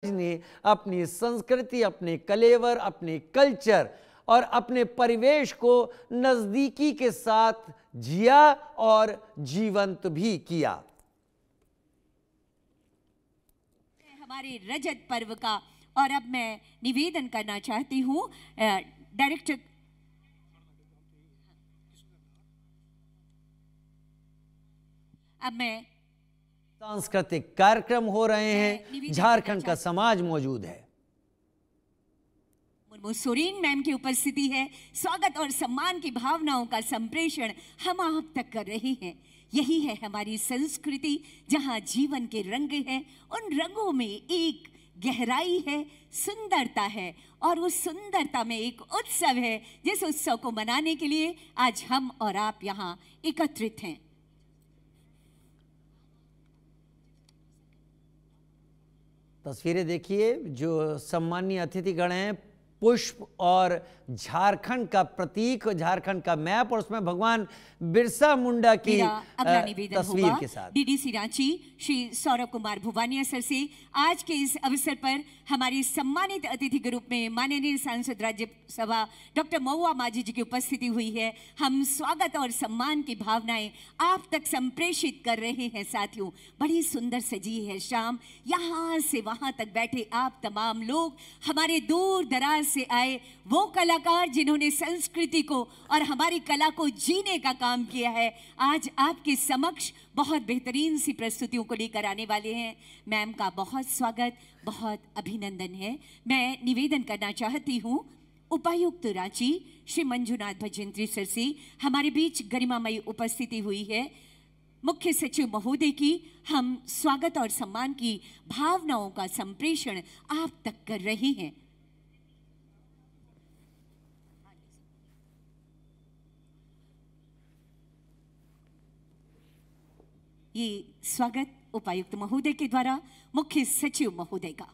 ने अपनी संस्कृति, अपने कलेवर, अपने कल्चर और अपने परिवेश को नजदीकी के साथ जिया और जीवंत भी किया। हमारे रजत पर्व का। और अब मैं निवेदन करना चाहती हूँ डायरेक्टर सांस्कृतिक कार्यक्रम हो रहे हैं, झारखंड का समाज मौजूद है। मुर्मू सोरेन मैम की उपस्थिति है। स्वागत और सम्मान की भावनाओं का संप्रेषण हम आप तक कर रहे हैं। यही है हमारी संस्कृति, जहां जीवन के रंग हैं। उन रंगों में एक गहराई है, सुंदरता है, और उस सुंदरता में एक उत्सव है, जिस उत्सव को मनाने के लिए आज हम और आप यहाँ एकत्रित हैं। तस्वीरें देखिए, जो सम्मानीय अतिथिगण हैं, पुष्प और झारखंड का प्रतीक, झारखंड का मैप, और उसमें भगवान बिरसा मुंडा की तस्वीर के साथ डीडीसी रांची श्री सौरभ कुमार भुवानिया सर से आज के इस अवसर पर हमारी सम्मानित अतिथि के रूप में माननीय सांसद राज्यसभा डॉक्टर महुआ माझी जी की उपस्थिति हुई है। हम स्वागत और सम्मान की भावनाएं आप तक संप्रेषित कर रहे हैं। साथियों, बड़ी सुंदर सजी है शाम। यहाँ से वहां तक बैठे आप तमाम लोग, हमारे दूर दराज से आए वो कलाकार जिन्होंने संस्कृति को और हमारी कला को जीने का काम किया है, आज आपके समक्ष बहुत बेहतरीन सी प्रस्तुतियों को लेकर आने वाले हैं। मैम का बहुत स्वागत, बहुत अभिनंदन है। मैं निवेदन करना चाहती हूँ उपायुक्त रांची श्री मंजुनाथ भजंत्री सर से। हमारे बीच गरिमामयी उपस्थिति हुई है मुख्य सचिव महोदय की। हम स्वागत और सम्मान की भावनाओं का संप्रेषण आप तक कर रहे हैं। ये स्वागत उपायुक्त महोदय के द्वारा मुख्य सचिव महोदय का।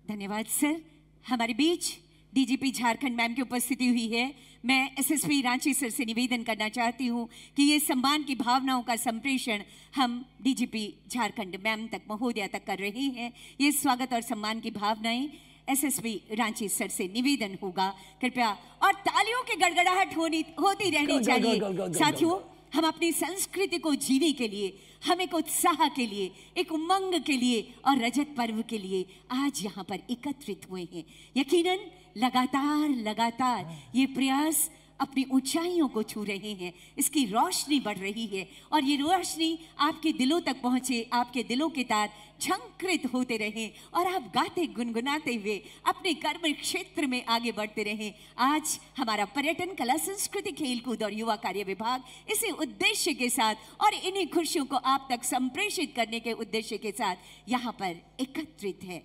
धन्यवाद सर। हमारे बीच डीजीपी झारखंड मैम की उपस्थिति हुई है। मैं एसएसपी रांची सर से निवेदन करना चाहती हूं कि ये सम्मान की भावनाओं का संप्रेषण हम डीजीपी झारखंड मैम तक, महोदया तक कर रहे हैं। ये स्वागत और सम्मान की भावनाएं एसएसपी रांची सर से निवेदन होगा कृपया, और तालियों की गड़गड़ाहट होती रहनी चाहिए। साथियों, हम अपनी संस्कृति को जीने के लिए, हम एक उत्साह के लिए, एक उमंग के लिए और रजत पर्व के लिए आज यहाँ पर एकत्रित हुए हैं। यकीनन लगातार ये प्रयास अपनी ऊंचाइयों को छू रहे हैं। इसकी रोशनी बढ़ रही है और ये रोशनी आपके दिलों तक पहुंचे, आपके दिलों के तार झंकृत होते रहें और आप गाते गुनगुनाते हुए अपने कर्म क्षेत्र में आगे बढ़ते रहें। आज हमारा पर्यटन, कला, संस्कृति, खेलकूद और युवा कार्य विभाग इसी उद्देश्य के साथ और इन्हीं खुशियों को आप तक संप्रेषित करने के उद्देश्य के साथ यहाँ पर एकत्रित है।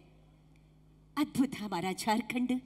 अद्भुत हमारा झारखंड,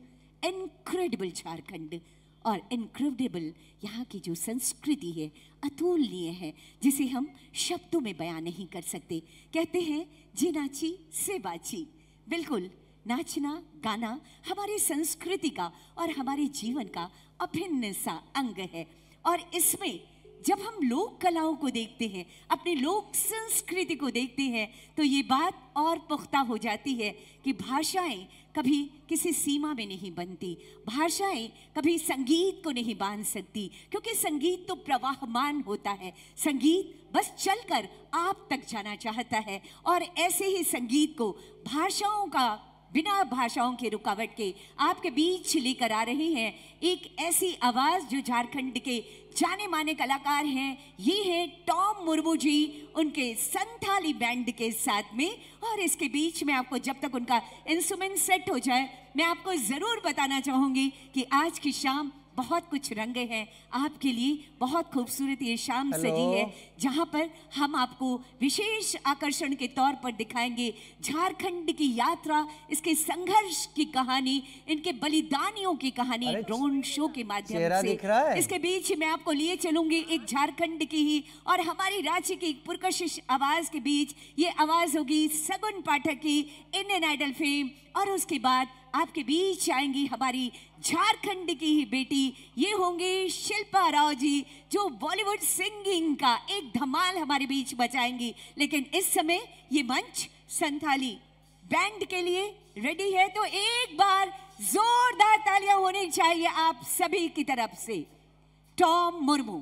इनक्रेडिबल झारखंड, और इनक्रेडिबल यहाँ की जो संस्कृति है, अतुलनीय है, जिसे हम शब्दों में बयां नहीं कर सकते। कहते हैं जे नाची से बाची। बिल्कुल, नाचना गाना हमारी संस्कृति का और हमारे जीवन का अभिन्न सा अंग है। और इसमें जब हम लोक कलाओं को देखते हैं, अपनी लोक संस्कृति को देखते हैं, तो ये बात और पुख्ता हो जाती है कि भाषाएं कभी किसी सीमा में नहीं बनती। भाषाएं कभी संगीत को नहीं बांध सकती, क्योंकि संगीत तो प्रवाहमान होता है। संगीत बस चलकर आप तक जाना चाहता है, और ऐसे ही संगीत को भाषाओं का, बिना भाषाओं के रुकावट के आपके बीच लेकर आ रहे हैं एक ऐसी आवाज जो झारखंड के जाने माने कलाकार हैं। ये है टॉम मुर्मू जी, उनके संथाली बैंड के साथ में। और इसके बीच में आपको, जब तक उनका इंस्ट्रूमेंट सेट हो जाए, मैं आपको जरूर बताना चाहूंगी कि आज की शाम बहुत कुछ रंग हैं आपके लिए। बहुत खूबसूरत ये शाम सजी है, जहां पर हम आपको विशेष आकर्षण के तौर पर दिखाएंगे झारखंड की यात्रा, इसके संघर्ष की कहानी, इनके बलिदानियों की कहानी ड्रोन शो के माध्यम से। इसके बीच मैं आपको लिए चलूंगी एक झारखंड की ही और हमारी रांची की पुरकशिश आवाज के बीच। ये आवाज होगी सगुन पाठक की, इंडियन आइडल फेम, और उसके बाद आपके बीच आएंगी हमारी झारखंड की ही बेटी, ये होंगी शिल्पा राव जी, जो बॉलीवुड सिंगिंग का एक धमाल हमारे बीच बजाएंगी। लेकिन इस समय ये मंच संथाली बैंड के लिए रेडी है, तो एक बार जोरदार तालियां होनी चाहिए आप सभी की तरफ से। टॉम मुर्मू।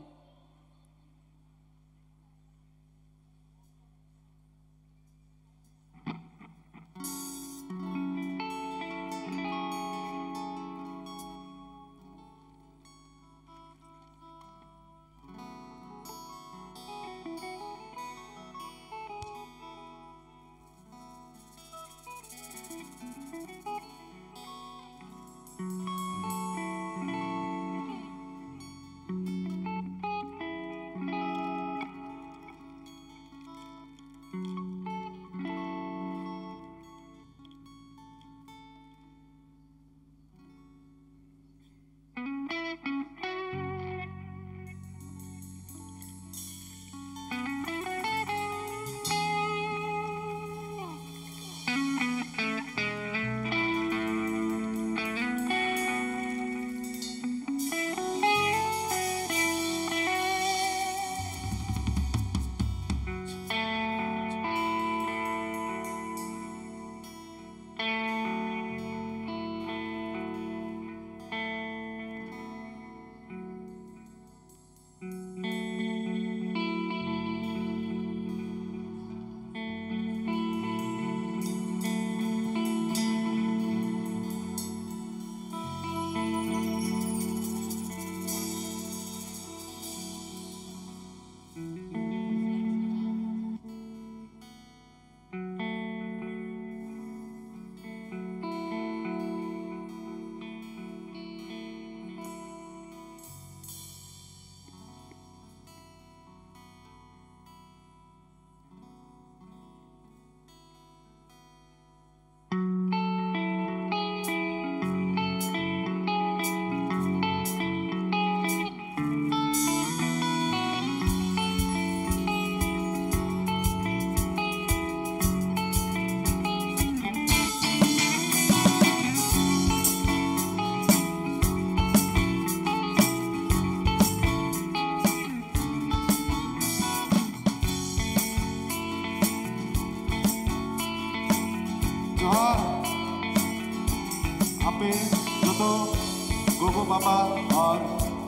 गोगो बाबा और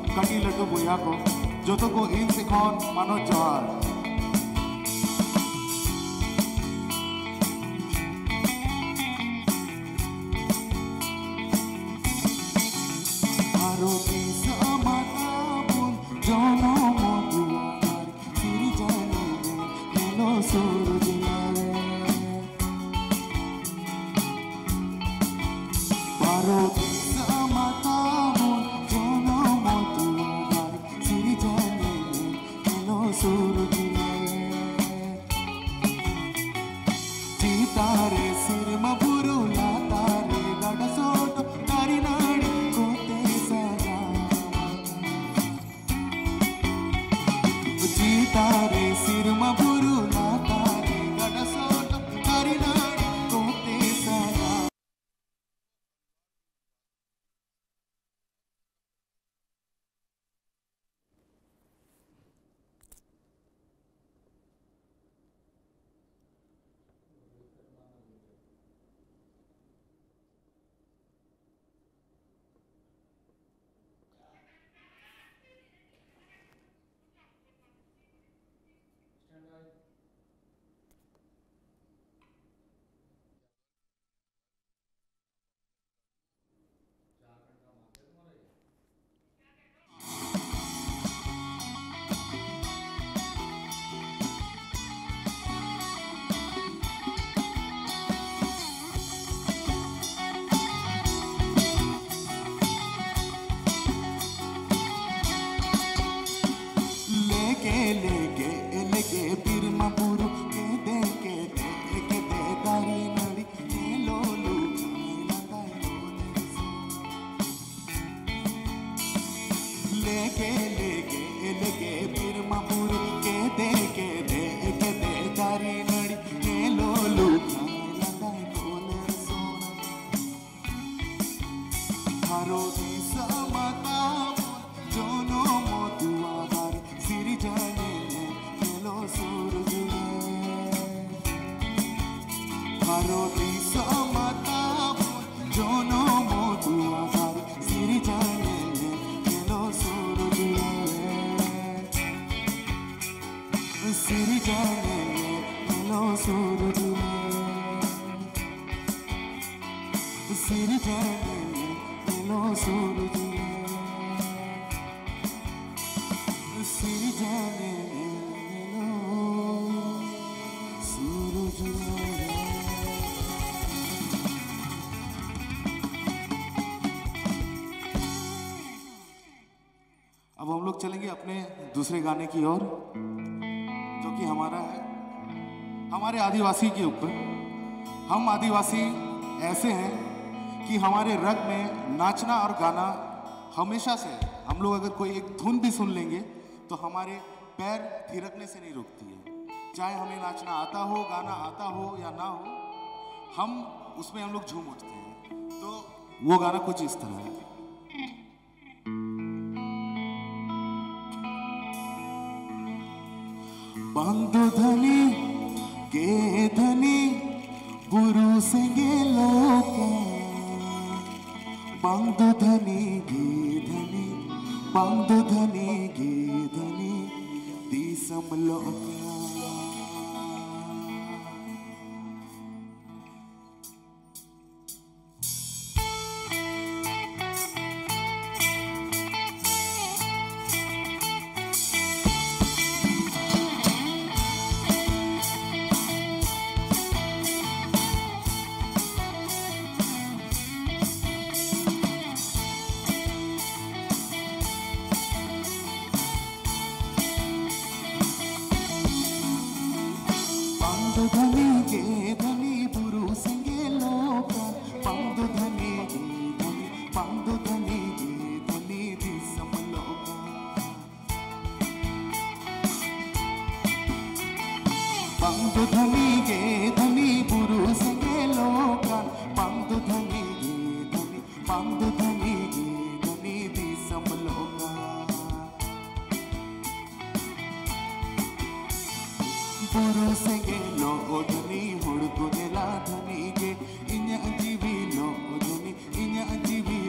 कटी लड्डू बुया को जो तो को इन सिखोन मानो जोहार। samata jono moduagar siri jane melo surjule haroti samata jono moduagar siri jane melo surjule siri jane melo surjule siri jane melo surjule siri jane melo surjule। अब हम लोग चलेंगे अपने दूसरे गाने की ओर जो कि हमारा है हमारे आदिवासी के ऊपर। हम आदिवासी ऐसे हैं कि हमारे रग में नाचना और गाना हमेशा से हम लोग अगर कोई एक धुन भी सुन लेंगे तो हमारे पैर थिरकने से नहीं रुकती है। चाहे हमें नाचना आता हो, गाना आता हो या ना हो, हम उसमें हम लोग झूम उठते हैं। तो वो गाना कुछ इस तरह है। बंधु धनी के धनी गुरु सिंगे लोके बंधु धनी गे धनी बंधु धनी गे धनी दीसम लोका धनी गे धनी बुरु सिंगे लोका बंधु धनी गे धनी बंधु धनी गे धनी दिसम लोका बंधु धनी गे धनी बुरु सिंगे लोका बंधु धनी गे धनी बंधु धनी गे धनी दिसम लोका बुरु सिंगे धनी हुड़को नेला धनी के इन्या जीवी लो धनी इन्या जीवी